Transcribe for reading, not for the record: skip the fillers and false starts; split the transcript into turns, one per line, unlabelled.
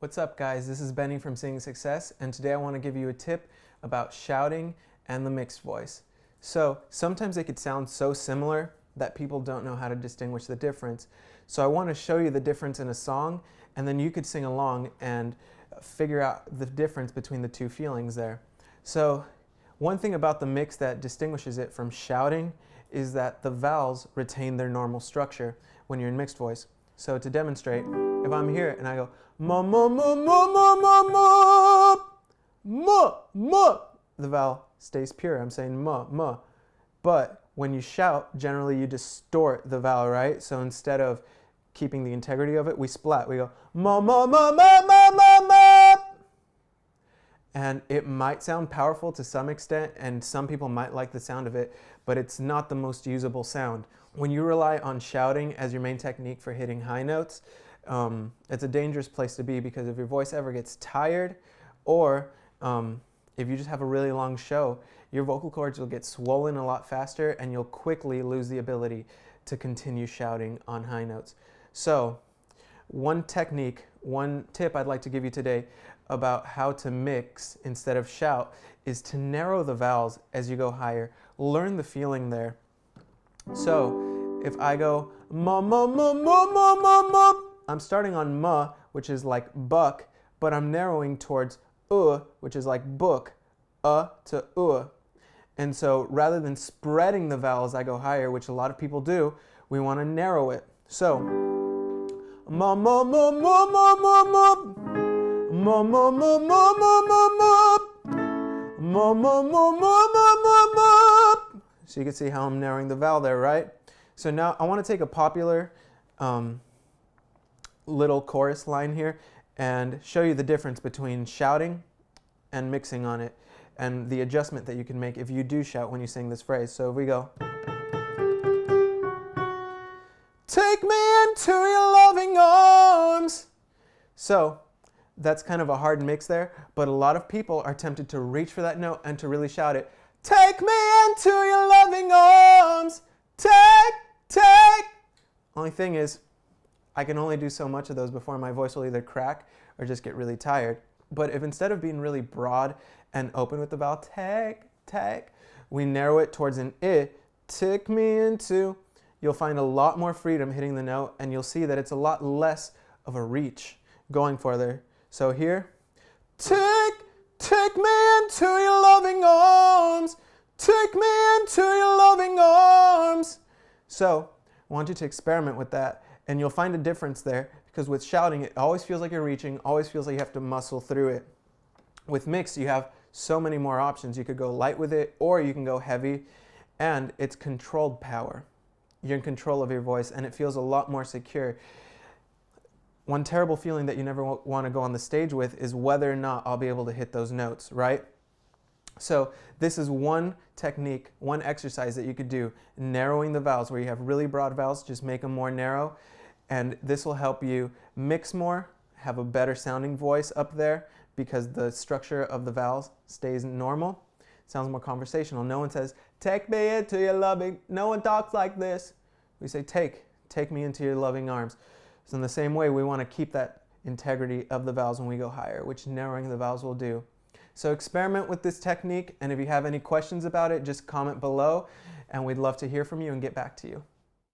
What's up, guys? This is Benny from Singing Success, and today I want to give you a tip about shouting and the mixed voice. So sometimes they could sound so similar that people don't know how to distinguish the difference. So I want to show you the difference in a song, and then you could sing along and figure out the difference between the two feelings there. So one thing about the mix that distinguishes it from shouting is that the vowels retain their normal structure when you're in mixed voice. So to demonstrate, if I'm here and I go ma ma ma ma ma ma ma ma ma, the vowel stays pure. I'm saying ma ma. But when you shout, generally you distort the vowel, right? So instead of keeping the integrity of it, we splat. We go ma ma ma ma ma ma ma. And it might sound powerful to some extent, and some people might like the sound of it, but it's not the most usable sound. When you rely on shouting as your main technique for hitting high notes, it's a dangerous place to be, because if your voice ever gets tired, or if you just have a really long show, your vocal cords will get swollen a lot faster and you'll quickly lose the ability to continue shouting on high notes. So one technique, one tip I'd like to give you today about how to mix instead of shout is to narrow the vowels as you go higher. Learn the feeling there. So if I go ma ma ma ma ma ma ma, I'm starting on ma, which is like buck, but I'm narrowing towards which is like book, to And so rather than spreading the vowels as I go higher, which a lot of people do, we want to narrow it. So ma ma ma ma ma ma ma ma ma ma ma ma ma ma ma ma ma ma ma. So you can see how I'm narrowing the vowel there, right? So now I want to take a popular little chorus line here and show you the difference between shouting and mixing on it, and the adjustment that you can make if you do shout when you sing this phrase. So if we go, take me into your loving arms. So that's kind of a hard mix there, but a lot of people are tempted to reach for that note and to really shout it. Take me into your loving arms. Take. Only thing is, I can only do so much of those before my voice will either crack or just get really tired. But if instead of being really broad and open with the vowel take, we narrow it towards an I, take me into, you'll find a lot more freedom hitting the note, and you'll see that it's a lot less of a reach going further. So here, take me into your loving arms, take me into your loving arms. So I want you to experiment with that, and you'll find a difference there, because with shouting, it always feels like you're reaching, always feels like you have to muscle through it. With mix, you have so many more options. You could go light with it, or you can go heavy, and it's controlled power. You're in control of your voice, and it feels a lot more secure. One terrible feeling that you never want to go on the stage with is whether or not I'll be able to hit those notes, right? So this is one technique, one exercise that you could do, narrowing the vowels. Where you have really broad vowels, just make them more narrow, and this will help you mix more, have a better sounding voice up there, because the structure of the vowels stays normal. It sounds more conversational. No one says, take me into your loving, no one talks like this. We say, take me into your loving arms. So in the same way, we want to keep that integrity of the vowels when we go higher, which narrowing the vowels will do. So experiment with this technique, and if you have any questions about it, just comment below, and we'd love to hear from you and get back to you.